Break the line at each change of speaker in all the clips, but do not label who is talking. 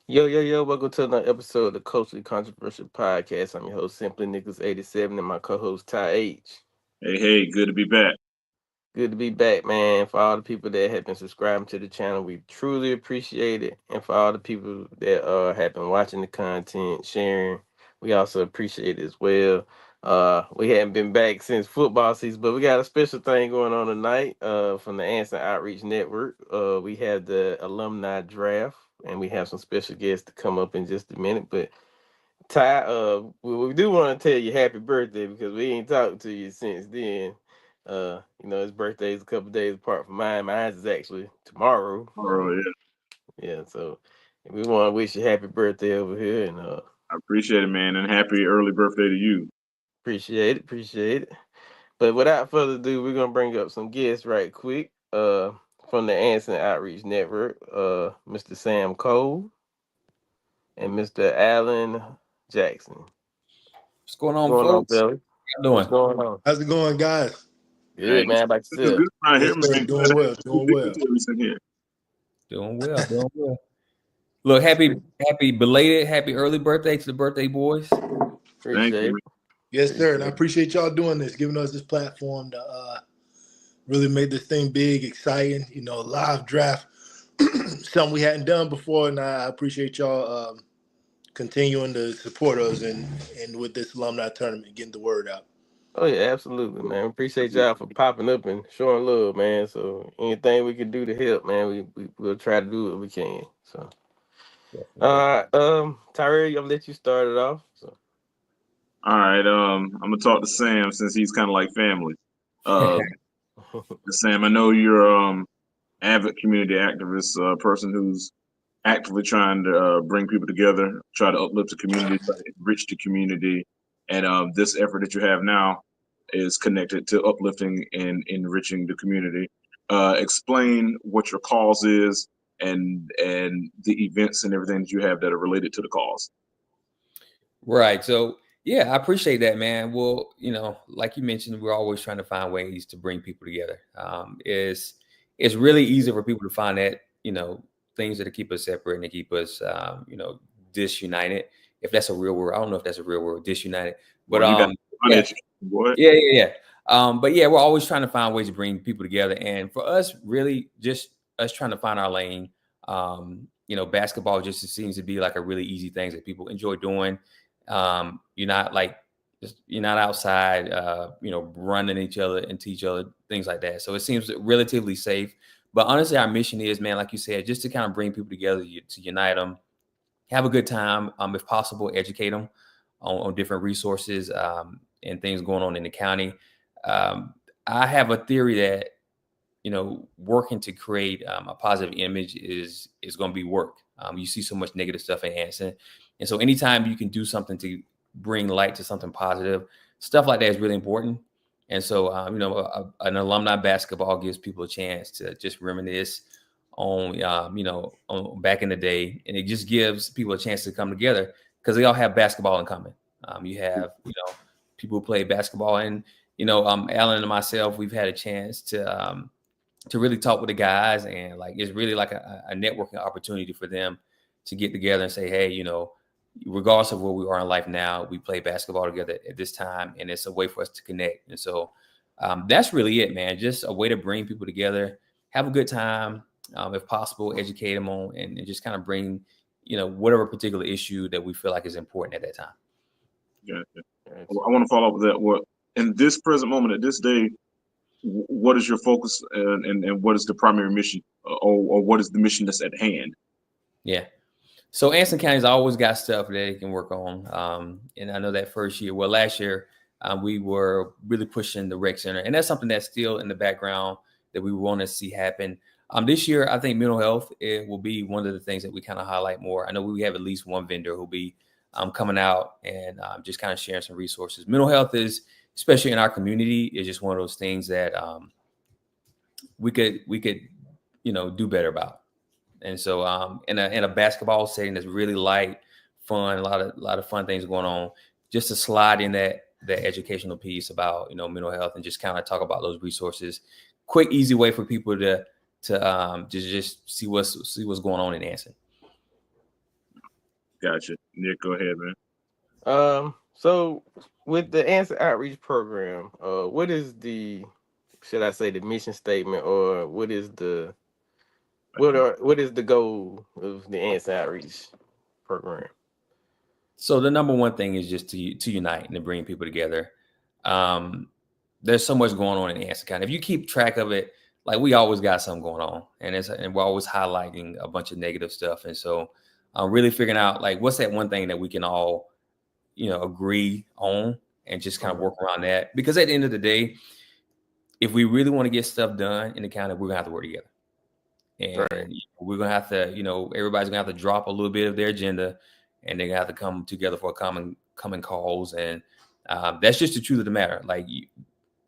Yo, yo, yo, welcome to another episode of the Culturally Controversial Podcast. I'm your host, Simply Nicholas 87, and my co host, Ty H.
Hey, hey, good to be back.
Good to be back, man. For all the people that have been subscribing to the channel, we truly appreciate it. And for all the people that have been watching the content, sharing, we also appreciate it as well. We haven't been back since football season, but we got a special thing going on tonight from the Anson Outreach Network. We have the alumni draft, and we have some special guests to come up in just a minute. But Ty, we do want to tell you happy birthday because we ain't talked to you since then. His birthday is a couple days apart from mine. Mine is actually tomorrow.
Oh, yeah.
Yeah, so we want to wish you happy birthday over here and
I appreciate it, man, and happy early birthday to you.
appreciate it. But without further ado, we're gonna bring up some guests right quick. From the Anson Outreach Network, Mr. Sam Cole and Mr. Alan Jackson.
What's going
What's
on,
going on,
folks?
fellas?
How you
What's
doing?
going on?
How's it going, guys?
Good,
Hey,
man. Like
this is
yourself.
good right here,
Yes, sir.
man.
Doing well. Doing
Big
well.
materials in here.
Doing well, doing well. Look, happy belated, happy early birthday to the birthday boys.
Thank
Appreciate
you.
it.
Yes, sir. And I appreciate y'all doing this, giving us this platform to really make this thing big, exciting. Live draft, something we hadn't done before, and I appreciate y'all continuing to support us and with this alumni tournament, getting the word out.
Oh yeah, absolutely, man. Appreciate y'all for popping up and showing love, man. So anything we can do to help, man, we'll try to do what we can. So
Definitely.
Tyrell, I'm gonna let you start it off. So
All right, I'm gonna talk to Sam since he's kind of like family. Uh, Sam, I know you're avid community activist, person who's actively trying to bring people together, try to uplift the community, try to enrich the community, and this effort that you have now is connected to uplifting and enriching the community. Explain what your cause is and the events and everything that you have that are related to the cause.
Right. So yeah, I appreciate that, man. Well, like you mentioned, we're always trying to find ways to bring people together. It's really easy for people to find that, things that keep us separate and to keep us disunited. If that's a real word. I don't know if that's a real word, disunited. But
Boy, you got
yeah,
it, boy.
yeah. But yeah, we're always trying to find ways to bring people together. And for us, really just us trying to find our lane. Basketball just seems to be like a really easy thing that people enjoy doing. You're not like you're not outside, running into each other, things like that. So it seems relatively safe. But honestly, our mission is, man, like you said, just to kind of bring people together, to unite them, have a good time. If possible, educate them on different resources and things going on in the county. Um, I have a theory that working to create a positive image is going to be work. You see so much negative stuff in Anson, and so anytime you can do something to bring light to something positive, stuff like that is really important. And so, an alumni basketball gives people a chance to just reminisce on back in the day, and it just gives people a chance to come together because they all have basketball in common. You have people who play basketball, and Alan and myself, we've had a chance to really talk with the guys, and like it's really like a networking opportunity for them to get together and say, hey, regardless of where we are in life now, we play basketball together at this time, and it's a way for us to connect. And so that's really it, man. Just a way to bring people together, have a good time, if possible, educate them on, and just kind of bring whatever particular issue that we feel like is important at that time.
Gotcha. I want to follow up with that. What in this present moment, at this day, what is your focus and what is the primary mission, or what is the mission that's at hand?
Yeah. So Anson County's always got stuff that they can work on. And I know that last year, we were really pushing the rec center, and that's something that's still in the background that we want to see happen. This year, I think mental health it will be one of the things that we kind of highlight more. I know we have at least one vendor who'll be coming out and just kind of sharing some resources. Mental health is, especially in our community, is just one of those things that we could do better about. And so in a basketball setting that's really light, fun, a lot of fun things going on, just to slide in that educational piece about mental health and just kind of talk about those resources. Quick, easy way for people to just see what's going on in Anson.
Gotcha. Nick, go ahead, man.
So with the Anson Outreach program, what is the, should I say, the mission statement, or what is the what is the goal of the Anson Outreach program?
So the number one thing is just to unite and to bring people together. There's so much going on in Anson County. If you keep track of it, like we always got something going on, and we're always highlighting a bunch of negative stuff. And so, really figuring out like what's that one thing that we can all, agree on, and just kind of work around that. Because at the end of the day, if we really want to get stuff done in the county, we're gonna have to work together, and
Right.
we're gonna have to, everybody's gonna have to drop a little bit of their agenda, and they're gonna have to come together for a common cause. And that's just the truth of the matter. Like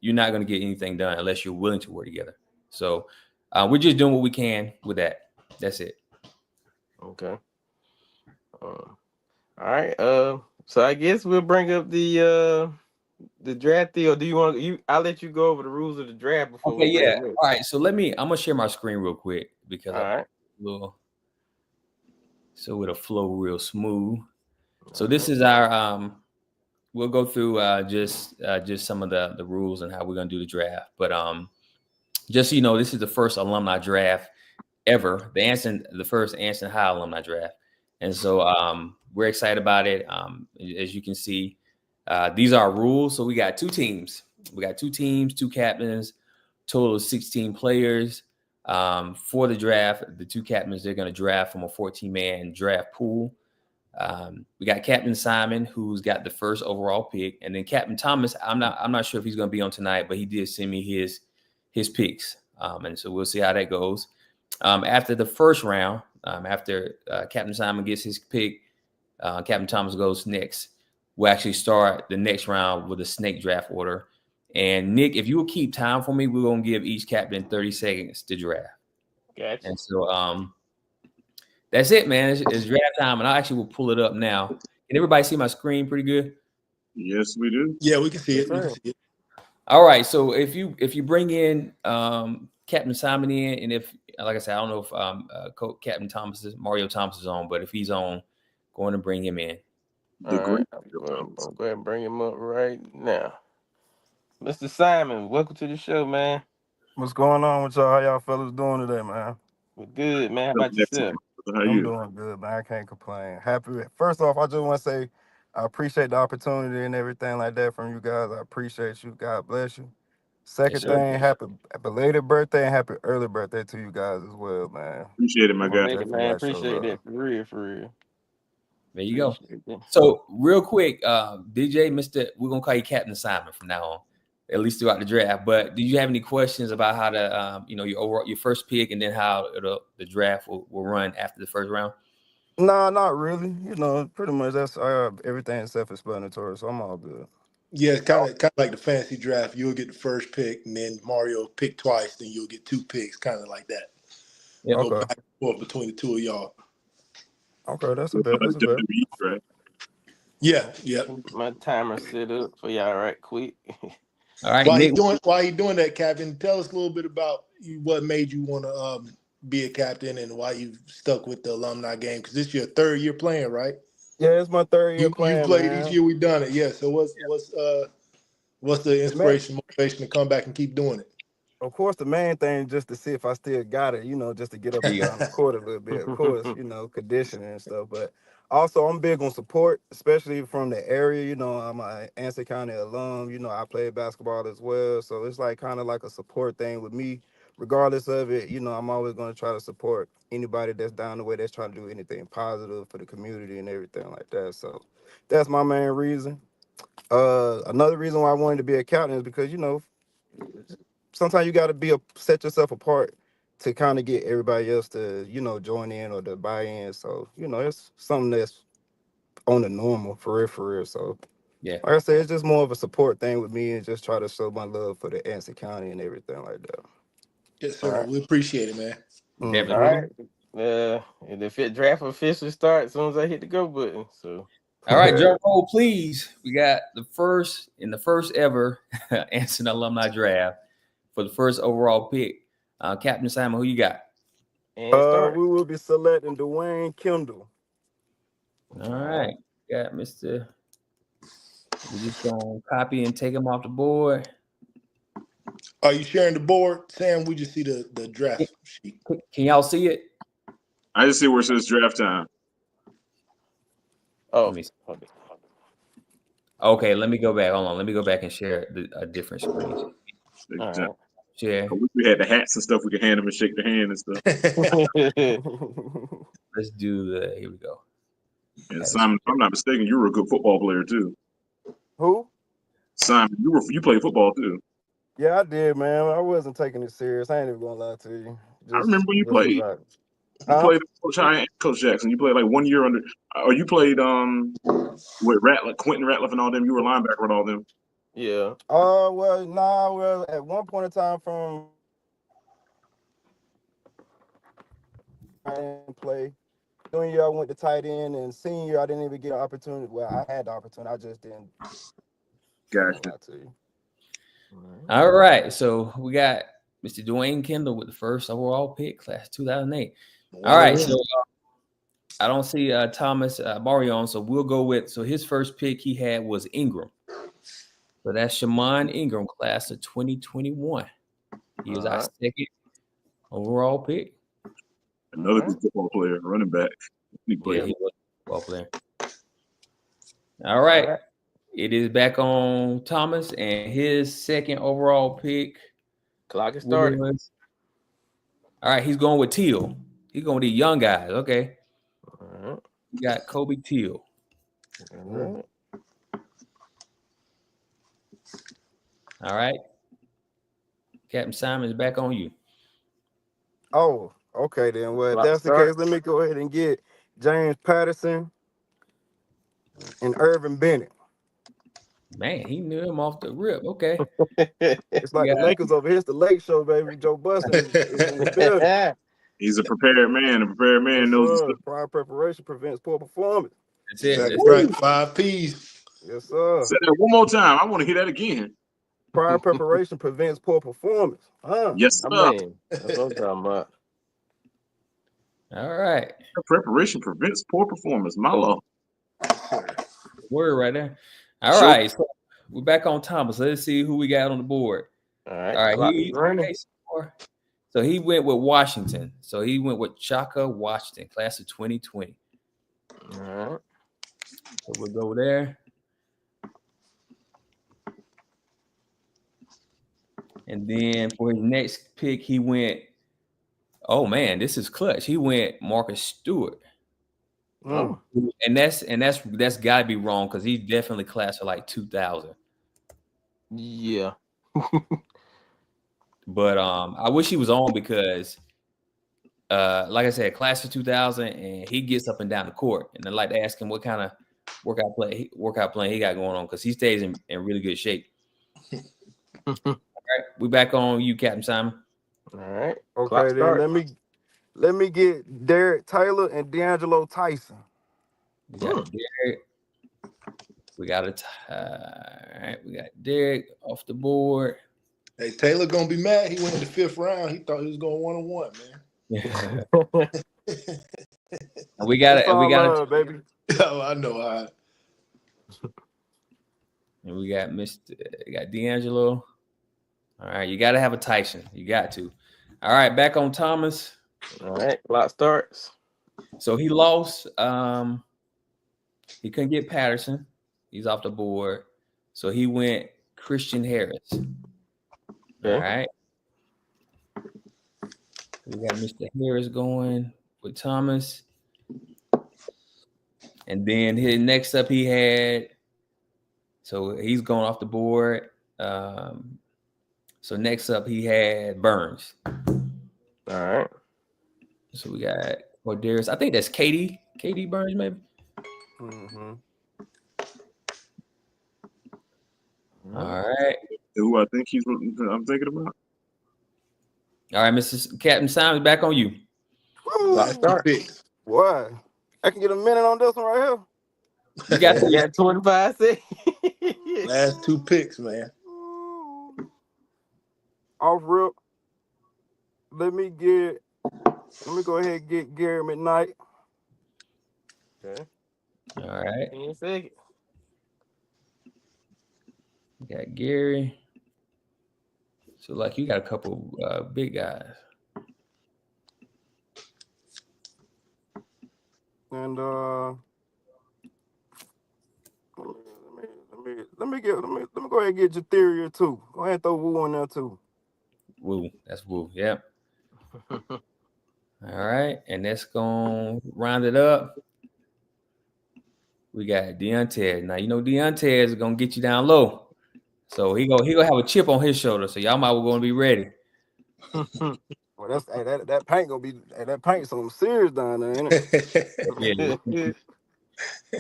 you're not going to get anything done unless you're willing to work together. So we're just doing what we can with that. That's it.
Okay. All right. So I guess we'll bring up the draft deal. Do you want you? I'll let you go over the rules of the draft before
Okay,
we bring
yeah.
it up.
All right. So I'm gonna share my screen real quick because
All right.
so it'll flow real smooth. So this is our we'll go through just some of the rules and how we're gonna do the draft. But just so you know, this is the first alumni draft ever, the first Anson High alumni draft. And so we're excited about it. As you can see, these are our rules. So we got two teams. Two captains, total of 16 players. For the draft, the two captains, they're going to draft from a 14-man draft pool. We got Captain Simon, who's got the first overall pick, and then Captain Thomas. I'm not sure if he's going to be on tonight, but he did send me his picks, and so we'll see how that goes. After the first round, after Captain Simon gets his pick, Captain Thomas goes next. We'll actually start the next round with a snake draft order. And Nick, if you will keep time for me, we're gonna give each captain 30 seconds to draft.
Gotcha.
And so that's it, man. It's draft time, and I actually will pull it up now. Can everybody see my screen pretty good?
Yes, we do.
Yeah, we can see
Yes,
it. We can
sir.
see it.
All right. So if you bring in Captain Simon in, and if, like I said, I don't know if Captain Mario Thomas is on, but if he's on, going to bring him in.
The
All right.
great.
I'm going to go ahead and bring him up right now. Mr. Simon, welcome to the show, man.
What's going on with y'all? How y'all fellas doing today, man?
We're good, man. How about yourself?
How
I'm
you?
doing good, man. I can't complain. Happy. First off, I just want to say I appreciate the opportunity and everything like that from you guys. I appreciate you. God bless you.
Yes,
Second
sir.
thing, happy belated birthday and happy early birthday to you guys as well, man.
Appreciate it, my guy.
Thank you,
Definitely
man.
like show
Appreciate
love.
that. For real, for real.
There you go.
Appreciate that.
So real quick, DJ, we're gonna call you Captain Simon from now on, at least throughout the draft. But do you have any questions about how to, your first pick, and then how the draft will run after the first round?
Nah, not really. Pretty much that's everything self-explanatory, so I'm all good.
Yeah, kind of like the fantasy draft. You'll get the first pick, and then Mario pick twice, then you'll get two picks, kind of like that.
Yep.
Go
Okay.
back and forth between the two of y'all.
Okay, that's a bet. That's a bet.
WWE, right?
Yeah, yeah.
My timer set up for y'all right quick.
All right,
While
Nick.
you doing that, Captain, tell us a little bit about what made you want to be a captain and why you stuck with the alumni game, because this is your third year playing, right?
Yeah, it's my third year
You
playing,
played
man.
each year we've done it. Yeah. So what's the inspiration, motivation to come back and keep doing it?
Of course, the main thing just to see if I still got it, just to get up and down the court a little bit. Of course, conditioning and stuff. But also, I'm big on support, especially from the area. I'm an Anson County alum. I play basketball as well. So it's like kind of like a support thing with me. Regardless of it, I'm always going to try to support anybody that's down the way that's trying to do anything positive for the community and everything like that. So that's my main reason. Another reason why I wanted to be a captain is because, sometimes you got to set yourself apart to kind of get everybody else to, join in or to buy in. So, it's something that's on the normal for real. So,
Yeah.
like I said, it's just more of a support thing with me and just try to show my love for the Anson County and everything like that.
Yes, sir.
All right.
We appreciate it, man.
Definitely.
All right. And the draft officially starts as soon as I hit the go button. So
All right, drum roll, please. We got the first ever Anson alumni draft for the first overall pick. Captain Simon, who you got?
and start.
We will be selecting Dwayne Kendall.
All right. Got Mr. We just gonna copy and take him off the board.
Are you sharing the board, Sam? We just see the draft sheet.
Can y'all see it?
I just see where it says draft time.
Let
Oh,
me see. Okay, let me go back. Hold on. Let me go back and share a different screen.
all right.
Share.
We had the hats and stuff. We could hand them and shake their hand and stuff.
Let's do the. Here we go.
And Simon, if I'm not mistaken, you were a good football player too.
Who?
Simon, you played football too.
Yeah, I did, man. I wasn't taking it serious. I ain't even gonna lie to you.
I remember when you
Just
played.
like,
You played with Coach High and Coach Jackson. You played like 1 year under. Or you played with Ratliff, Quentin Ratliff, and all them. You were a linebacker with all them.
Yeah.
well, at one point in time, from I didn't play. Junior year, I went to tight end, and senior year, I didn't even get an opportunity. Well, I had the opportunity, I just didn't.
Gotcha.
Lie to you.
All right. So we got Mr. Dwayne Kendall with the first overall pick, class 2008. All right. So I don't see Thomas Marion, so we'll go with. So his first pick he had was Ingram. So that's Shaman Ingram, class of 2021. He was our second overall pick.
Another good football player, running back.
Yeah, he was a football player. All right. It is back on Thomas and his second overall pick.
Clock is started.
All right, he's going with Teal. He's going with the young guys. Okay.
All right.
We got Kobe Teal.
All
right. Captain Simon's back on you.
Oh, okay then. Well, if that's the case, let me go ahead and get James Patterson and Irvin Bennett.
Man, he knew him off the rip. Okay.
It's like the Lakers over here. It's the Lake Show, baby. Joe Bustin is in the building.
He's a prepared man. A prepared man knows.
Prior preparation prevents poor performance.
That's it.
That's right. 5 P's.
Yes, sir.
Say that one more time. I want to hear that again.
Prior preparation prevents poor performance.
Yes, sir.
Man, that's what I'm talking about.
All right.
Preparation prevents poor performance. My lord.
Word right there. All right. So we're back on Thomas. Let's see who we got on the board.
All right.
All right. So he went with Washington. So he went with Chaka Washington, class of 2020.
All right.
So we'll go there. And then for his next pick, he went. Oh man, this is clutch. He went Marcus Stewart.
Oh.
And that's got to be wrong because he's definitely class of like 2000.
Yeah.
But I wish he was on because, like I said, class of 2000, and he gets up and down the court. And I'd like to ask him what kind of workout plan he got going on because he stays in really good shape. All right, we back on you, Captain Simon.
All right.
Okay, then let me get Derek Taylor and D'Angelo Tyson.
We got Derek. We got all right. We got Derek off the board.
Hey, Taylor gonna be mad. He went in the 5th round. He thought he was going 1-on-1, man.
We got it,
baby.
Oh, I know. All right.
And we got D'Angelo. All right, you got to have a Tyson. You got to. All right, back on Thomas.
All right, clock starts.
So he lost. He couldn't get Patterson. He's off the board. So he went Christian Harris. Okay. All right. We got Mr. Harris going with Thomas. And then his next up he had. So he's going off the board. So next up he had Burns.
All right.
So we got Darius. I think that's Katie Burns, maybe.
Mm-hmm.
All right.
Who I think I'm thinking about.
All right, Mr. Captain Simon, back on you.
Last 2 picks.
What? I can get a minute on this one right here.
You got
25 seconds.
Last 2 picks, man.
Off rip. Let me go ahead and get Gary McKnight.
Okay.
All right.
In a second.
We got Gary. So, like, you got a couple big guys.
And let me go ahead and get Jatheria too. Go ahead and throw Woo on there too.
Woo. That's Woo. Yep. All right. And that's going to round it up. We got Deontay. Now, you know, Deontay is going to get you down low. So he gonna have a chip on his shoulder. So y'all might well going to be ready.
Well, that's that paint gonna be that paint something serious down there, ain't it?
Yeah.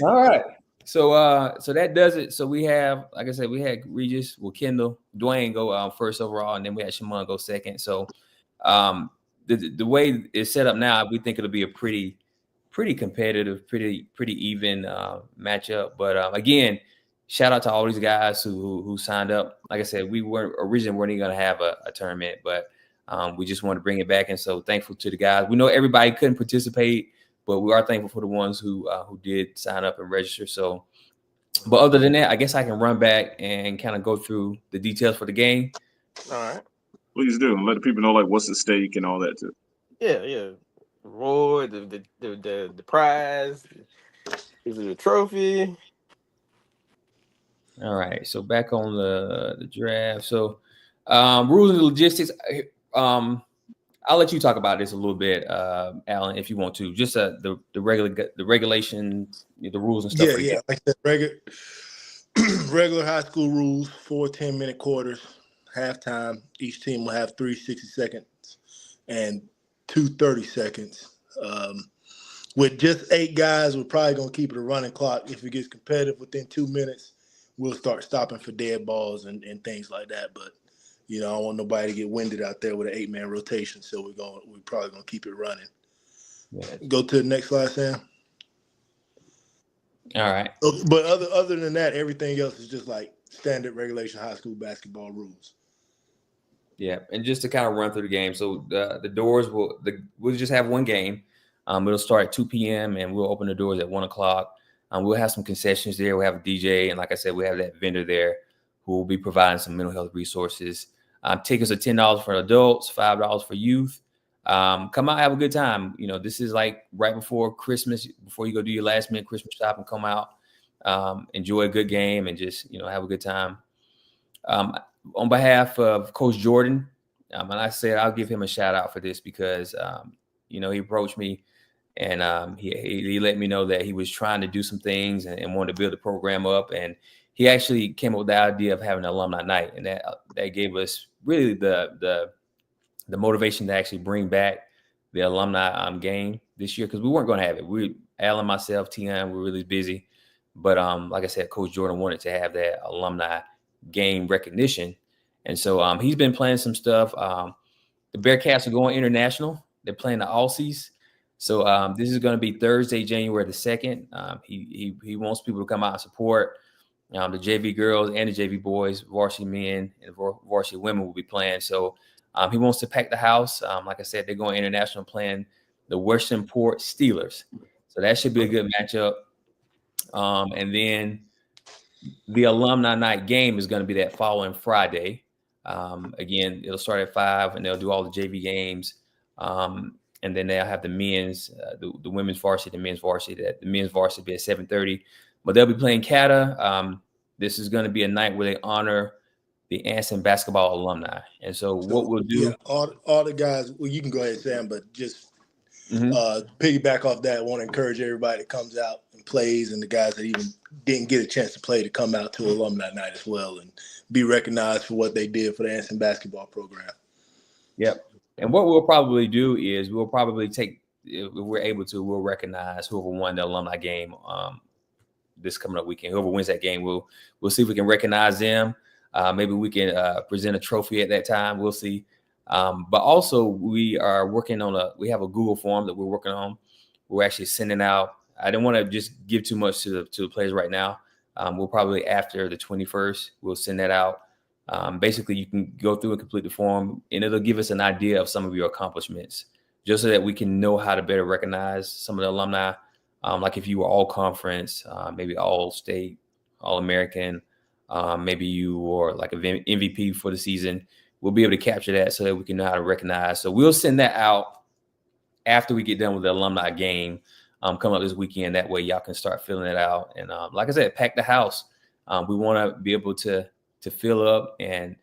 All right. So so that does it. So we have, like I said, we had Regis, Kendall, Dwayne go first overall, and then we had Shimon go second. So the way it's set up now, we think it'll be a pretty competitive, pretty even matchup. But again, shout out to all these guys who signed up. Like I said, we weren't originally going to have a tournament, but we just wanted to bring it back. And so thankful to the guys. We know everybody couldn't participate, but we are thankful for the ones who did sign up and register. So, but other than that, I guess I can run back and kind of go through the details for the game.
All right.
Please do, and let the people know like what's at stake and all that too.
Yeah. Reward, the prize. Is it a trophy?
All right. So back on the draft. So rules and logistics. I'll let you talk about this a little bit, Alan, if you want to. Just the regulations, the rules and stuff.
Yeah. Like the regular high school rules: 4 10-minute quarters, halftime. Each team will have 3 60 seconds and 2 30 seconds. With just 8 guys, we're probably gonna keep it a running clock. If it gets competitive within 2 minutes, we'll start stopping for dead balls and things like that. But you know, I don't want nobody to get winded out there with an 8-man rotation, so we're probably gonna keep it running. Yeah. Go to the next slide, Sam.
All right.
But other than that, everything else is just like standard regulation high school basketball rules.
Yeah, and just to kind of run through the game, so the doors we'll just have one game. It'll start at 2 p.m. and we'll open the doors at 1 o'clock. We'll have some concessions there. We'll have a DJ, and like I said, we have that vendor there who will be providing some mental health resources. Tickets are $10 for adults, $5 for youth. Come out, have a good time. You know, this is like right before Christmas, before you go do your last minute Christmas shop and come out, enjoy a good game and just, you know, have a good time. On behalf of Coach Jordan, and I said I'll give him a shout out for this because, you know, he approached me and he let me know that he was trying to do some things and wanted to build the program up. And he actually came up with the idea of having an alumni night, and that gave us really the motivation to actually bring back the alumni game this year, because we weren't going to have it. Alan, myself, Tion, we're really busy, but like I said, Coach Jordan wanted to have that alumni game recognition, and so he's been playing some stuff. The Bearcats are going international. They're playing the Aussies. So this is going to be Thursday, January the 2nd. He wants people to come out and support. The JV girls and the JV boys, varsity men and varsity women will be playing. So he wants to pack the house. Like I said, they're going international, playing the Western Port Steelers. So that should be a good matchup. And then the alumni night game is going to be that following Friday. Again, it'll start at 5 and they'll do all the JV games. And then they'll have the men's, the women's varsity, the men's varsity. The men's varsity will be at 7:30. But they'll be playing Cata. This is going to be a night where they honor the Anson basketball alumni. And so what we'll do.
Yeah, all the guys, well, you can go ahead, Sam, but just piggyback off that, I want to encourage everybody that comes out and plays, and the guys that even didn't get a chance to play to come out to alumni night as well and be recognized for what they did for the Anson basketball program.
Yep. And what we'll probably do is we'll probably take, if we're able to, we'll recognize whoever won the alumni game this coming up weekend. Whoever wins that game, we'll see if we can recognize them. Maybe we can present a trophy at that time. We'll see. But also we are working on we have a Google form that we're working on. We're actually sending out. I don't want to just give too much to the players right now. We'll probably after the 21st, we'll send that out. Basically, you can go through and complete the form, and it'll give us an idea of some of your accomplishments, just so that we can know how to better recognize some of the alumni. Like if you were all conference, maybe all state, all American, maybe you were like an MVP for the season, we'll be able to capture that so that we can know how to recognize. So we'll send that out after we get done with the alumni game coming up this weekend. That way y'all can start filling it out. And like I said, pack the house. We want to be able to fill up. And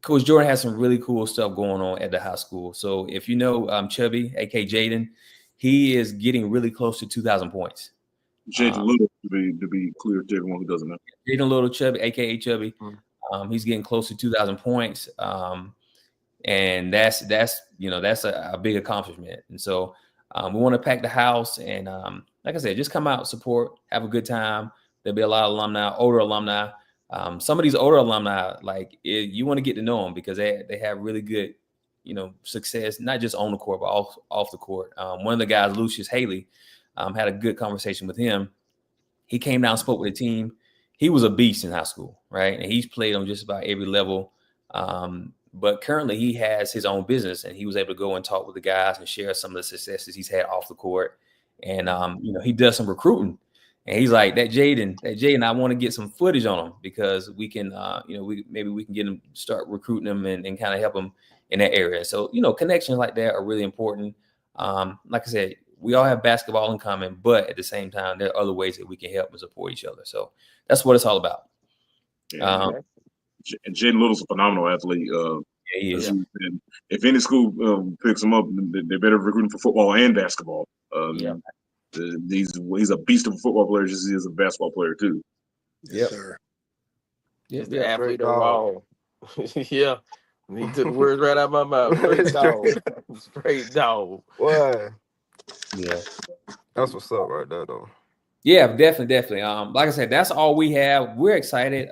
Coach Jordan has some really cool stuff going on at the high school. So if you know Chubby, aka Jaden, he is getting really close to 2,000 points.
Jaden Little, to be clear to everyone who doesn't know.
Jaden Little, Chubby, aka Chubby, he's getting close to 2,000 points. And that's a big accomplishment. And so we want to pack the house and like I said, just come out, support, have a good time. There'll be a lot of alumni, older alumni. Some of these older alumni, you want to get to know them because they have really good, success, not just on the court, but off the court. One of the guys, Lucius Haley, had a good conversation with him. He came down and spoke with the team. He was a beast in high school, right? And he's played on just about every level. But currently he has his own business and he was able to go and talk with the guys and share some of the successes he's had off the court. And, he does some recruiting and he's like that Jaden, I want to get some footage on him because we can, maybe we can get him, start recruiting them and kind of help them in that area. So, connections like that are really important. Like I said, we all have basketball in common, but at the same time, there are other ways that we can help and support each other. So that's what it's all about.
Yeah, and Jaden Little's a phenomenal athlete.
He is.
And if any school picks him up, they better recruit him for football and basketball. He's a beast of a football player, just as he is a basketball player too.
Yes, sir.
Yes, the athlete of all. Yeah. He took the words right out of my mouth. Straight dog. Straight dog.
Why?
Yeah.
That's what's up right there, though.
Yeah, definitely. Like I said, that's all we have. We're excited.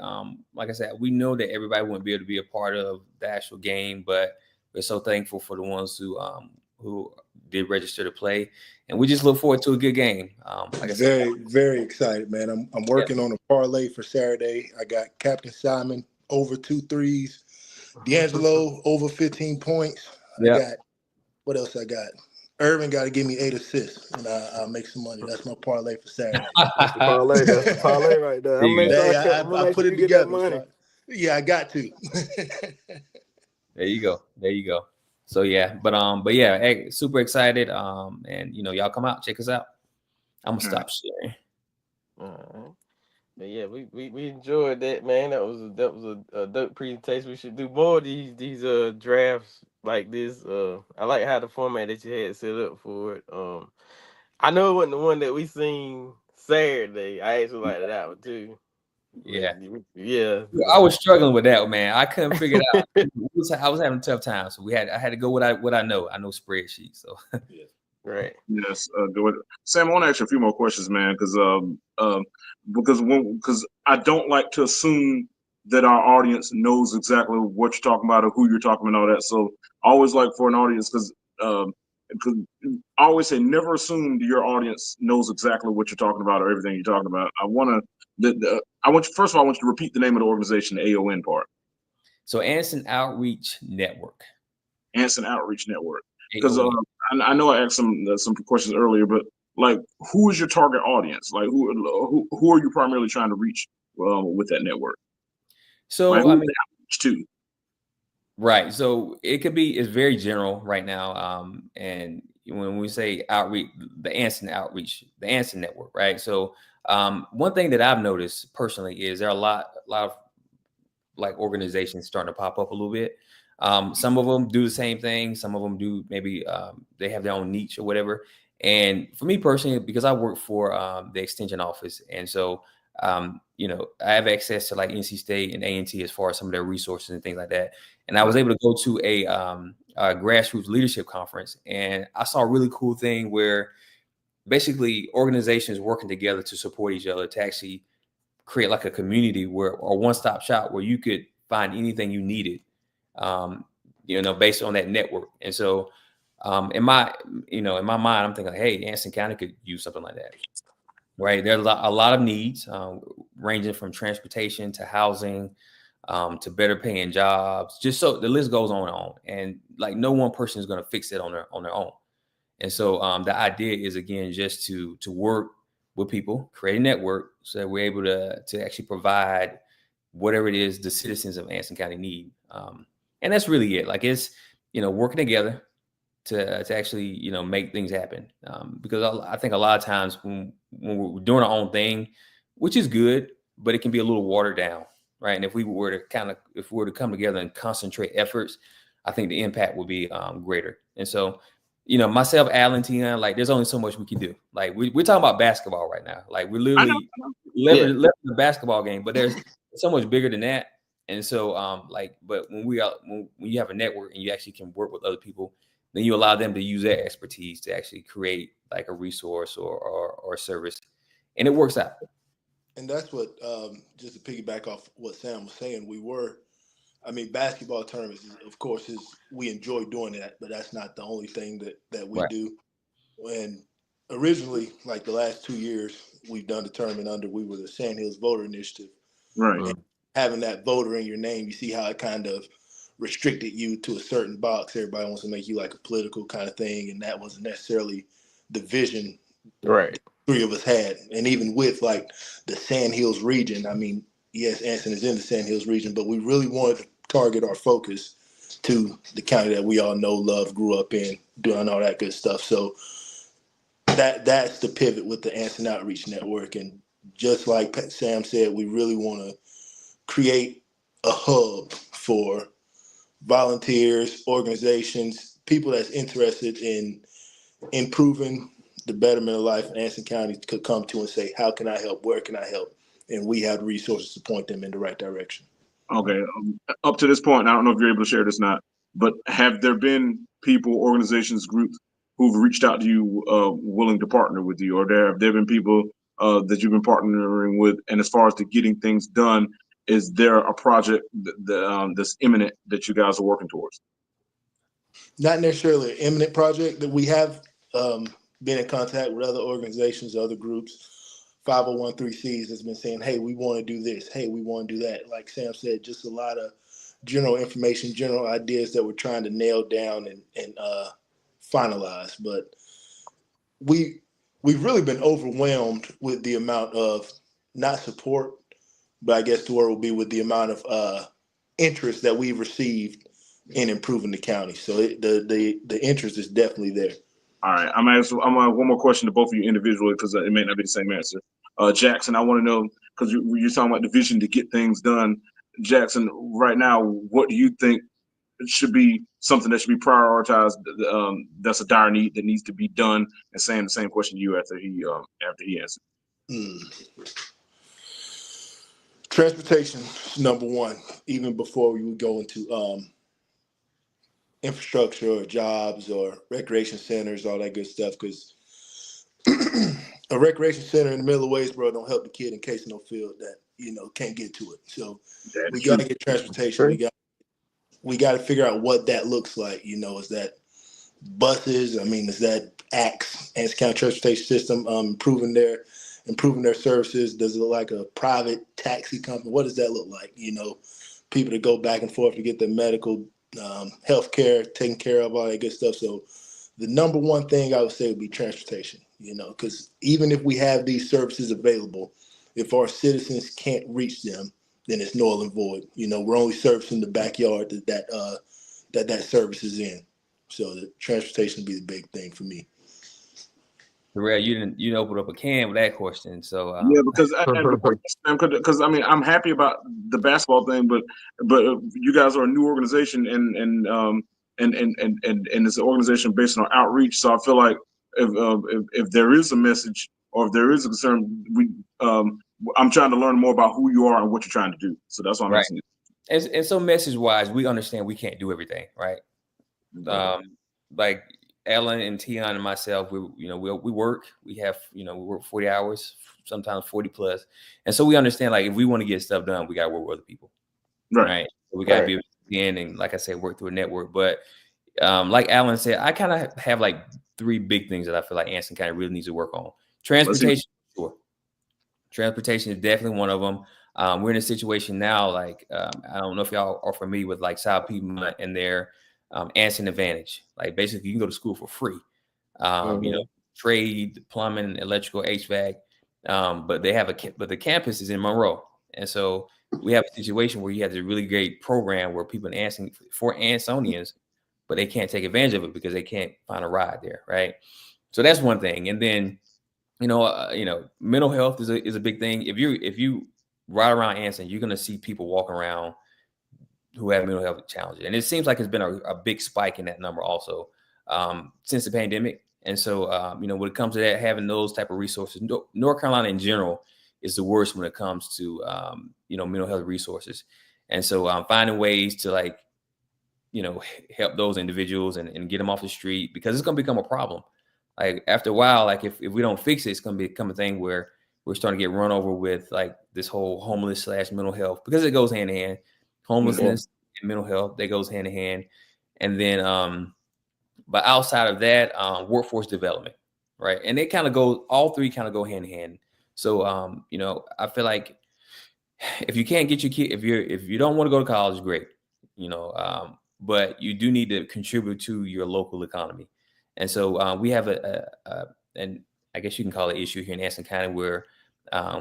Like I said, we know that everybody wouldn't be able to be a part of the actual game, but we're so thankful for the ones who did register to play, and we just look forward to a good game. Like I said,
very excited, man. I'm working on a parlay for Saturday. I got Captain Simon over 2 threes, D'Angelo over 15 points. I got what else I got? Irvin got to give me 8 assists, and I'll make some money. That's my parlay for Saturday.
That's the parlay right there.
I put it together. So, I got to.
There you go. So but yeah, super excited. And y'all come out, check us out. I'm gonna stop sharing.
All right. But yeah, we enjoyed that, man. That was a dope presentation. We should do more of these drafts like this. I like how the format that you had set up for it. I know it wasn't the one that we seen Saturday. I actually liked that one too.
Yeah.
I
was struggling with that, man. I couldn't figure it out. I was having a tough time, so I had to go with what I know. I know spreadsheets, so
right.
Yes, Sam, I want to ask you a few more questions, man, because I don't like to assume that our audience knows exactly what you're talking about or who you're talking about, and all that. So I always like for an audience, because I always say never assume your audience knows exactly what you're talking about or everything you're talking about. First of all, I want you to repeat the name of the organization, the AON part.
So Anson Outreach Network.
Anson Outreach Network. Because I know I asked some questions earlier, but like, who is your target audience? Like, who are you primarily trying to reach with that network?
So
like, outreach to?
Right. So it's very general right now. And when we say outreach, the Anson Outreach, the Anson Network, right? So one thing that I've noticed personally is there are a lot of like organizations starting to pop up a little bit. Some of them do the same thing. Some of them do maybe they have their own niche or whatever. And for me personally, because I work for the extension office, and so I have access to like NC State and A&T as far as some of their resources and things like that. And I was able to go to a grassroots leadership conference, and I saw a really cool thing where basically organizations working together to support each other to actually create like a community or one-stop shop where you could find anything you needed, based on that network. And so in my mind, I'm thinking, hey, Anson County could use something like that. Right. There's a lot of needs ranging from transportation to housing to better paying jobs. Just so the list goes on and on. And like no one person is going to fix it on their own. And so the idea is, again, just to work with people, create a network, so that we're able to actually provide whatever it is the citizens of Anson County need. And that's really it. Like, it's, working together to actually, make things happen. Because I think a lot of times when we're doing our own thing, which is good, but it can be a little watered down, right? And if we were to come together and concentrate efforts, I think the impact would be greater. And so, myself, Alan, Tion, like, there's only so much we can do. Like, we're talking about basketball right now. Like, we're literally leveraging the basketball game, but there's so much bigger than that. And so, but when you have a network and you actually can work with other people, then you allow them to use their expertise to actually create like a resource or service, and it works out.
And that's what, just to piggyback off what Sam was saying, basketball tournaments, of course, we enjoy doing that, but that's not the only thing that we do. And originally, like the last 2 years, we've done the tournament we were the Sand Hills Voter Initiative.
Right.
And having that voter in your name, you see how it kind of restricted you to a certain box. Everybody wants to make you like a political kind of thing, and that wasn't necessarily the vision three of us had. And even with like the Sand Hills region, yes, Anson is in the Sand Hills region, but we really wanted to target our focus to the county that we all know, love, grew up in, doing all that good stuff. So that's the pivot with the Anson Outreach Network. And just like Sam said, we really want to create a hub for volunteers, organizations, people that's interested in improving the betterment of life in Anson County could come to and say, how can I help? Where can I help? And we have the resources to point them in the right direction.
Okay. Up to this point, I don't know if you're able to share this or not, but have there been people, organizations, groups who've reached out to you willing to partner with you? Or have there been people that you've been partnering with? And as far as the getting things done, is there a project that's imminent that you guys are working towards?
Not necessarily an imminent project. That we have been in contact with other organizations, other groups, 501(c)(3)s that's been saying, hey, we want to do this. Hey, we want to do that. Like Sam said, just a lot of general information, general ideas that we're trying to nail down and finalize. But we've really been overwhelmed with the amount of not support, but I guess the word will be with the amount of interest that we've received in improving the county. So the interest is definitely there.
All right, I'm gonna ask one more question to both of you individually because it may not be the same answer. Jackson, I want to know, because you're talking about the vision to get things done. Jackson, right now, what do you think should be something that should be prioritized? That's a dire need that needs to be done. And saying the same question to you after he answered.
Transportation is number one, even before we would go into infrastructure or jobs or recreation centers, all that good stuff. Because a recreation center in the middle of Waysboro don't help the kid in Casino Field that can't get to it. So we got to get transportation. We got to figure out what that looks like. Is that buses? Is that ACTS, Anson County Transportation System, improving their services? Does it look like a private taxi company? What does that look like? People to go back and forth to get their medical, health care taken care of, all that good stuff. So the number one thing I would say would be transportation, because even if we have these services available, if our citizens can't reach them, then it's null and void. We're only servicing the backyard that service is in. So the transportation would be the big thing for me.
Terrell, you didn't open up a can with that question. So
yeah, because I'm happy about the basketball thing, but you guys are a new organization and it's an organization based on outreach. So I feel like if there is a message or if there is a concern, I'm trying to learn more about who you are and what you're trying to do. So that's why I'm asking you.
And so message wise, we understand we can't do everything, right? Like Ellen and Tion and myself, we work. We work 40 hours, sometimes 40 plus, and so we understand, like, if we want to get stuff done, we got to work with other people, right? So we got to be able to get in and, like I said, work through a network. But like Alan said, I kind of have like 3 big things that I feel like Anson County really needs to work on. Transportation, sure. Transportation is definitely one of them. We're in a situation now, like, I don't know if y'all are familiar with like South Piedmont and their Anson Advantage. Like, basically, you can go to school for free. trade, plumbing, electrical, HVAC. But the campus is in Monroe. And so we have a situation where you have this really great program where people asking for Ansonians, but they can't take advantage of it because they can't find a ride there. Right. So that's one thing. And then, mental health is a big thing. If you ride around Anson, you're going to see people walking around who have mental health challenges. And it seems like it's been a big spike in that number also since the pandemic. And so, when it comes to that, having those type of resources, North Carolina in general is the worst when it comes to, mental health resources. And so finding ways to help those individuals and get them off the street, because it's going to become a problem. Like after a while, like if we don't fix it, it's going to become a thing where we're starting to get run over with like this whole homeless / mental health, because it goes hand in hand. Homelessness and mental health, that goes hand in hand. And then, but outside of that, workforce development, right? And they kind of all three kind of go hand in hand. So, I feel like if you can't get your kid, if you don't want to go to college, great, but you do need to contribute to your local economy. And so we have and I guess you can call it issue here in Anson County where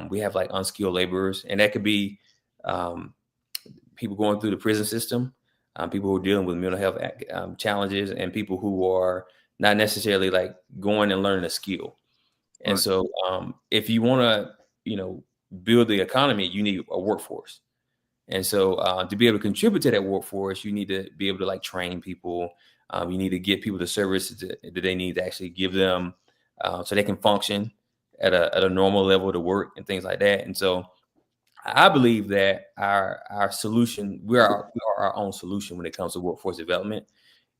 we have like unskilled laborers, and that could be people going through the prison system, people who are dealing with mental health challenges, and people who are not necessarily like going and learning a skill. And so if you want to, build the economy, you need a workforce. And so to be able to contribute to that workforce, you need to be able to like train people. You need to get people the services that they need to actually give them so they can function at a normal level to work and things like that. And so I believe that our solution, we are our own solution when it comes to workforce development.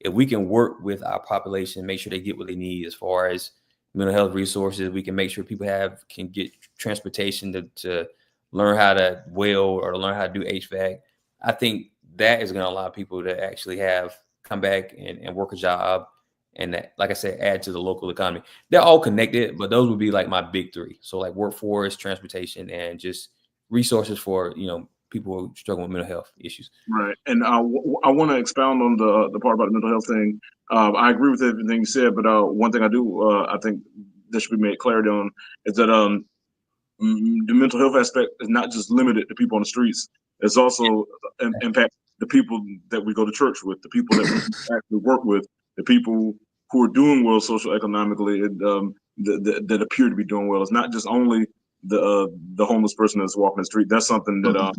If we can work with our population, make sure they get what they need as far as mental health resources, we can make sure people can get transportation to learn how to weld or to learn how to do HVAC. I think that is going to allow people to actually come back and work a job, and that, like I said, add to the local economy. They're all connected, but those would be like my big three. So like workforce, transportation, and just resources for people who struggle with mental health issues.
Right, and I want to expound on the part about the mental health thing. I agree with everything you said, but one thing I think there should be made clarity on is that the mental health aspect is not just limited to people on the streets. It's also impact the people that we go to church with, the people that we actually work with, the people who are doing well socioeconomically, that appear to be doing well. It's not just only the homeless person that's walking the street. That's something that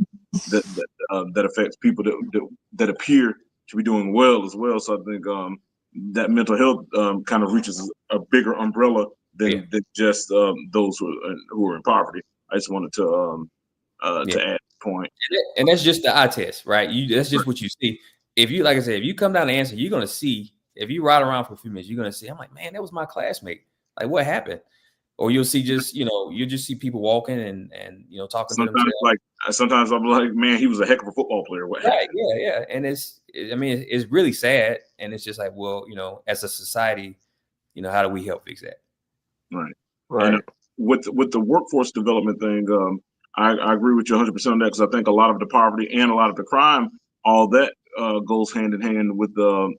that affects people that appear to be doing well as well. So I think that mental health kind of reaches a bigger umbrella than just those who are in poverty. I just wanted to add a point.
And that's just the eye test, right? That's just what you see. If you, like I said, if you come down to Anson, you're going to see, if you ride around for a few minutes, you're going to see, I'm like, man, that was my classmate. Like, what happened? Or you'll see you just see people walking and talking to themselves.
Sometimes I'm like, man, he was a heck of a football player. What happened?
Right, yeah. And it's really sad. And it's just like, well, as a society, how do we help fix that?
Right. And with the workforce development thing, I agree with you 100% on that, because I think a lot of the poverty and a lot of the crime, all that goes hand in hand with the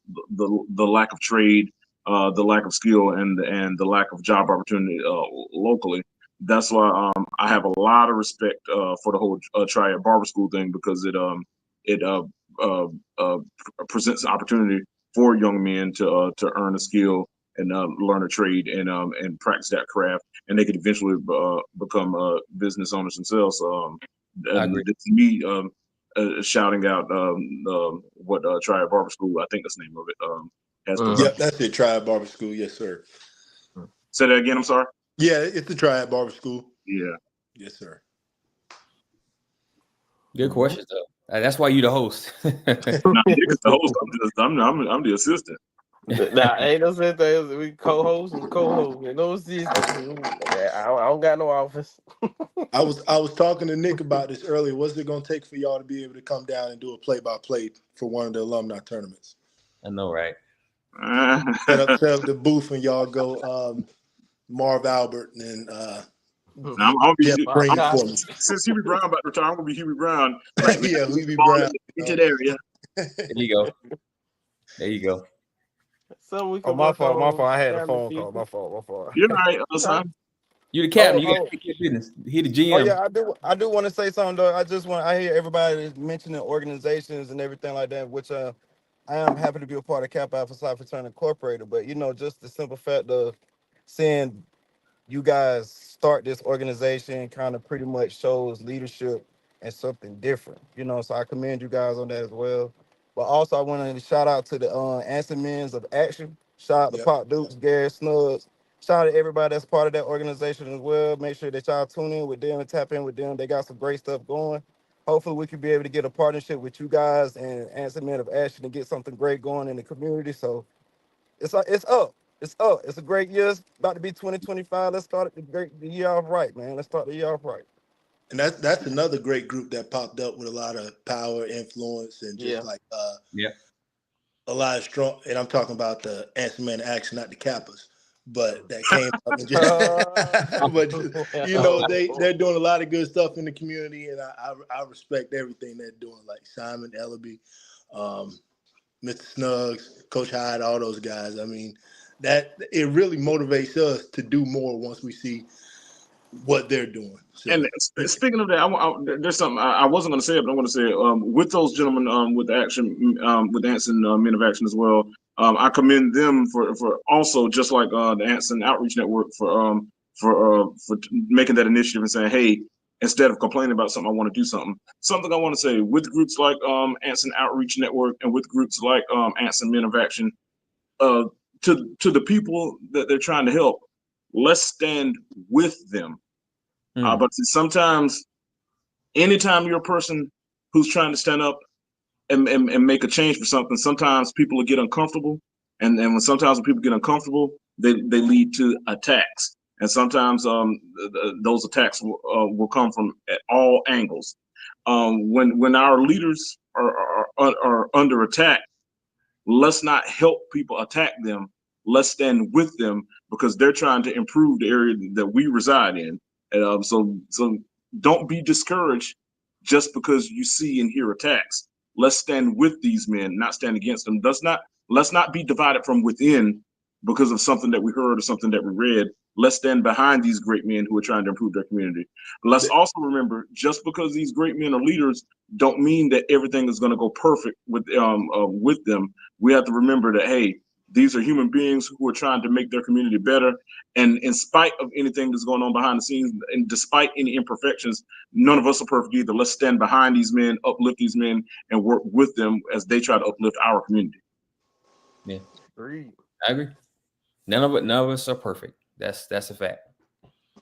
lack of trade, the lack of skill, and the lack of job opportunity locally. That's why I have a lot of respect for the whole Triad Barber School thing, because it presents an opportunity for young men to earn a skill and learn a trade and practice that craft, and they could eventually become business owners themselves.
I agree.
To me, shouting out what Triad Barber School, I think that's the name of it, has done.
Yep, that's it, Triad Barber School. Yes, sir.
Say that again, I'm sorry?
Yeah, it's the Triad Barber School.
Yeah.
Yes, sir.
Good questions, though. That's why you the host.
Nah, the host. I'm the assistant.
Nah, ain't no such thing as we co-host and co-host. No assistant. I don't got no office.
I was talking to Nick about this earlier. What's it gonna take for y'all to be able to come down and do a play-by-play for one of the alumni tournaments?
I know, right?
Set up the booth and y'all go Marv Albert and
I'll be
since
Hubie Brown about to retire, I'm gonna be Hubie Brown.
Yeah, Hubie Brown.
Into area.
There you go.
Something we
Oh,
can
my
work
fault. My fault.
on
I had a
down the
phone call.
future.
My fault. My fault.
You're right,
Okay.
son.
You the captain. You got
Oh,
to take your business. He the
oh
GM.
yeah, I do want to say something though. I hear everybody mentioning organizations and everything like that, which I am happy to be a part of Kappa Alpha Psi Fraternity Incorporated. But just the simple fact of seeing you guys start this organization kind of pretty much shows leadership and something different. So I commend you guys on that as well. But also I want to shout out to the Anson Men's of Action. Shout out to
Yep.
Pop Dukes, Gary Snubs. Shout out to everybody that's part of that organization as well. Make sure that y'all tune in with them and tap in with them. They got some great stuff going. Hopefully we can be able to get a partnership with you guys and Anson Men of Action and get something great going in the community. So it's up. It's up. It's a great year. It's about to be 2025. Let's start the year off right, man. Let's start the year off right.
And that's another great group that popped up with a lot of power, influence, and just
Yeah.
like
Yeah.
a lot of strong. And I'm talking about the Anson Man Action, not the Kappas, but that came up and just, but they're doing a lot of good stuff in the community, and I respect everything they're doing. Like Simon Ellaby, Mr. Snuggs, Coach Hyde, all those guys. I mean, that it really motivates us to do more once we see what they're doing. So,
And speaking of that, there's something I wasn't going to say it, but I want to say it. With those gentlemen, with the action, with Anson Men of Action as well. I commend them for also just like the Anson Outreach Network for making that initiative and saying, hey, instead of complaining about something, I want to do something. Something I want to say with groups like Anson Outreach Network and with groups like Anson Men of Action, to the people that they're trying to help, let's stand with them. But sometimes, anytime you're a person who's trying to stand up and make a change for something, sometimes people will get uncomfortable. And when people get uncomfortable, they lead to attacks. And sometimes those attacks will come from at all angles. When our leaders are under attack, let's not help people attack them. Let's stand with them because they're trying to improve the area that we reside in. And so don't be discouraged just because you see and hear attacks. Let's stand with these men, not stand against them. Let's not be divided from within because of something that we heard or something that we read. Let's stand behind these great men who are trying to improve their community. Let's also remember, just because these great men are leaders, don't mean that everything is going to go perfect with them. We have to remember that, hey, these are human beings who are trying to make their community better. And in spite of anything that's going on behind the scenes, and despite any imperfections, none of us are perfect either. Let's stand behind these men, uplift these men, and work with them as they try to uplift our community.
Yeah,
Agreed.
I agree. None of us are perfect. That's a fact.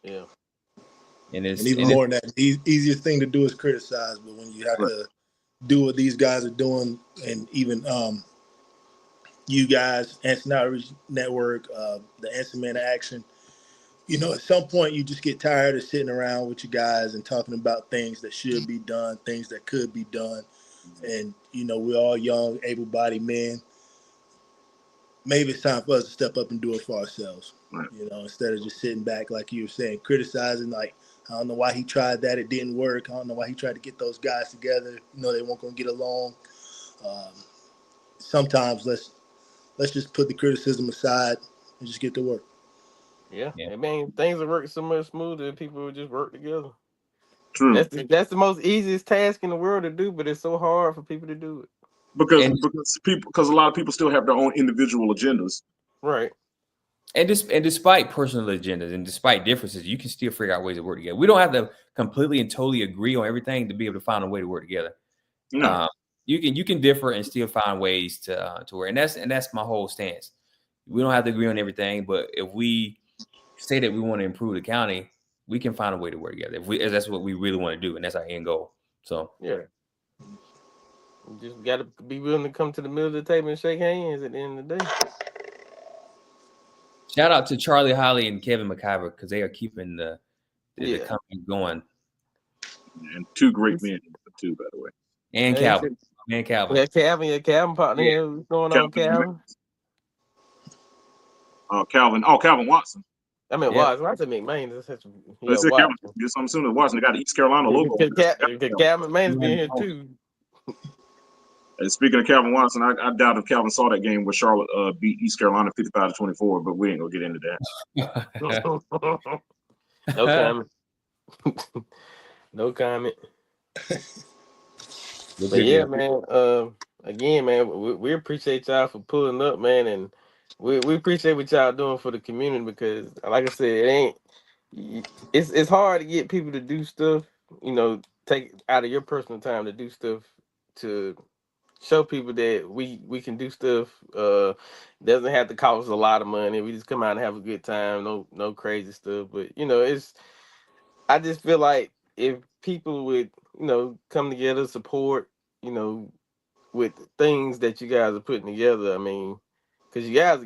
Yeah.
And
even more than that, the easiest thing to do is criticize, but when you have to do what these guys are doing, and even you guys, Anson Outreach Network, the Anson Man Action, at some point you just get tired of sitting around with you guys and talking about things that should be done, things that could be done. And, we're all young, able-bodied men. Maybe it's time for us to step up and do it for ourselves, instead of just sitting back, like you were saying, criticizing, like, I don't know why he tried that. It didn't work. I don't know why he tried to get those guys together. They weren't going to get along. Sometimes let's just put the criticism aside and just get to work.
Yeah. I mean, things are working so much smoother if people would just work together.
True.
That's the most easiest task in the world to do, but it's so hard for people to do it.
Because a lot of people still have their own individual agendas.
Right.
And despite personal agendas and despite differences, you can still figure out ways to work together. We don't have to completely and totally agree on everything to be able to find a way to work together.
No.
You can differ and still find ways to work, and that's my whole stance. We don't have to agree on everything, but if we say that we want to improve the county, we can find a way to work together. If that's what we really want to do, and that's our end goal. So
yeah, you just got to be willing to come to the middle of the table and shake hands at the end of the day.
Shout out to Charlie Holly and Kevin McIver because they are keeping the company going.
And two great men, too, by the way.
And Calvin.
Yeah, Calvin partner here. What's going on, Calvin?
Calvin Watson.
I mean, Watson McMahon.
Let's say Calvin. Just I'm assuming Watson got the East Carolina logo.
Calvin McMahon's being here too.
And speaking of Calvin Watson, I doubt if Calvin saw that game where Charlotte beat East Carolina 55-24, but we ain't gonna get into that.
No comment. No comment. But yeah, man. Again, man, we appreciate y'all for pulling up, man, and we appreciate what y'all doing for the community because, like I said, it's hard to get people to do stuff. You know, take out of your personal time to do stuff to show people that we can do stuff. Doesn't have to cost a lot of money. We just come out and have a good time. No crazy stuff. But I just feel like if people would come together, support, you know, with things that you guys are putting together. I mean, because you got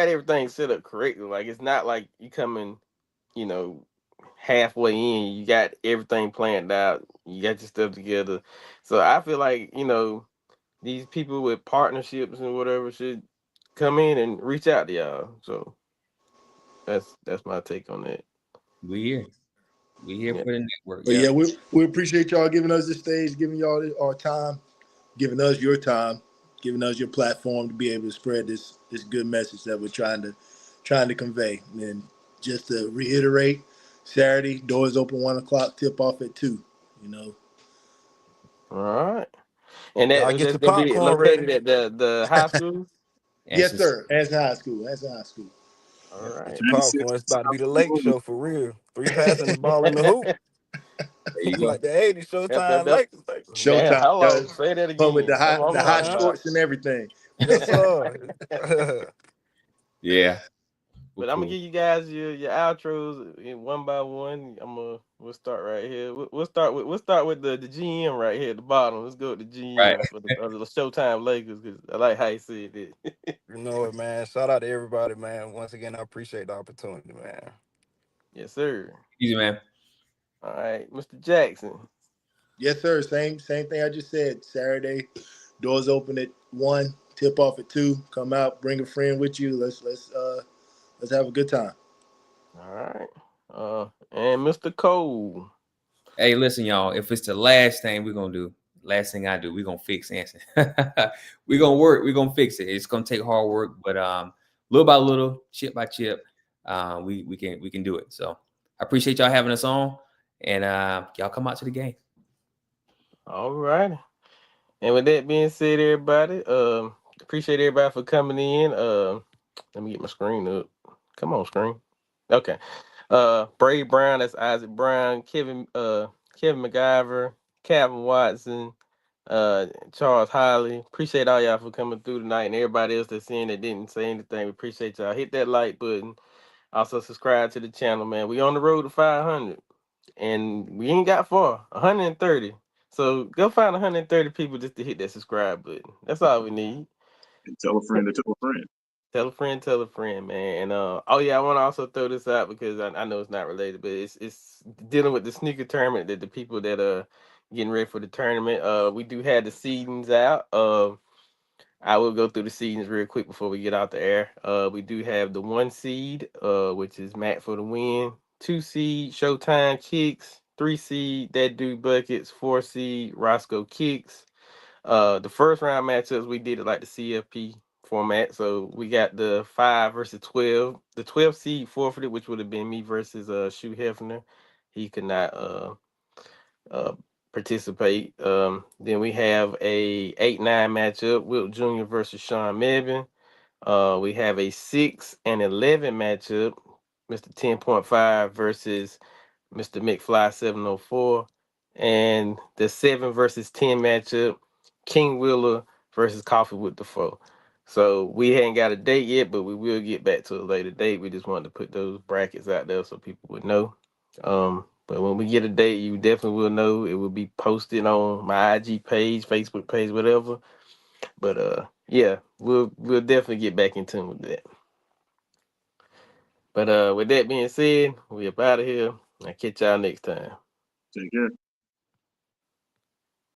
everything set up correctly. Like it's not like you coming, you know, halfway in. You got everything planned out. You got your stuff together. So I feel like these people with partnerships and whatever should come in and reach out to y'all. So that's my take on that.
We here. We here
Yeah.
for the network.
But
Yeah.
yeah, we appreciate y'all giving us this stage, giving y'all our time, giving us your time, giving us your platform to be able to spread this good message that we're trying to convey. And just to reiterate, Saturday doors open 1 o'clock, tip off at 2. You know.
All right. And
Y'all get
that's
your
gonna be
popcorn
located
ready.
at the high school.
Yes,
Answers.
sir. Anson High School. Anson High School.
All
Yeah, get
right.
your popcorn. It's about to be the lake show for real. 3 passing the ball in the hoop.
There you go.
Like the 80s
Yep, yep,
Showtime
yep.
Lakers. Like,
Damn,
Showtime.
hello.
Yes.
Say that
Come with
again. That's what I'm
the hot
talking
uh-huh.
about.
shorts and everything.
Yes, sir.
Yeah.
But
Well,
I'm gonna
cool.
give you guys your outros one by one. We'll start right here. We'll start with the GM right here at the bottom. Let's go with the
Right.
GM for the Showtime Lakers because I like how you said it.
You know it, man. Shout out to everybody, man. Once again, I appreciate the opportunity, man.
Yes, sir.
Easy, man.
All right, Mr. Jackson.
Yes, sir. Same thing I just said. Saturday, doors open at 1, tip off at 2. Come out, bring a friend with you. Let's have a good time.
All right. And Mr. Cole.
Hey, listen, y'all. If it's the last thing we're gonna do, last thing I do, we're gonna fix Anson. We're gonna work. We're gonna fix it. It's gonna take hard work, but little by little, chip by chip, we can do it. So I appreciate y'all having us on, and y'all come out to the game.
All right. And with that being said, everybody, appreciate everybody for coming in. Let me get my screen up. Come on, screen. Okay. Brady Brown, that's Isaac Brown, Kevin McIver, Calvin Watson, Charles Holly. Appreciate all y'all for coming through tonight and everybody else that's in that didn't say anything. We appreciate y'all. Hit that like button. Also subscribe to the channel, man. We on the road to 500 and we ain't got far. 130. So go find 130 people just to hit that subscribe button. That's all we need.
And tell a friend to tell a friend.
Tell a friend, man. And oh yeah, I want to also throw this out because I know it's not related, but it's dealing with the sneaker tournament that the people that are getting ready for the tournament. We do have the seedings out. I will go through the seedings real quick before we get out the air. We do have the 1 seed, which is Matt for the win. 2 seed, Showtime Kicks. 3 seed, That Dude Buckets. 4 seed, Roscoe Kicks. The first round matchups we did it like the CFP format. So we got the 5 versus 12. The 12 seed forfeited, which would have been me versus Shu Hefner. He could not uh participate. Then we have a 8-9 matchup, Wilt Jr. versus Sean Mebane. We have a 6 and 11 matchup, Mr. 10.5 versus Mr. McFly 704. And the 7 versus 10 matchup, King Wheeler versus Coffee with the Foe. So we hadn't got a date yet, but we will get back to a later date. We just wanted to put those brackets out there so people would know. But when we get a date, you definitely will know. It will be posted on my IG page, Facebook page, whatever. But yeah, we'll definitely get back in tune with that. But with that being said, we up out of here. I'll catch y'all next time.
Take care.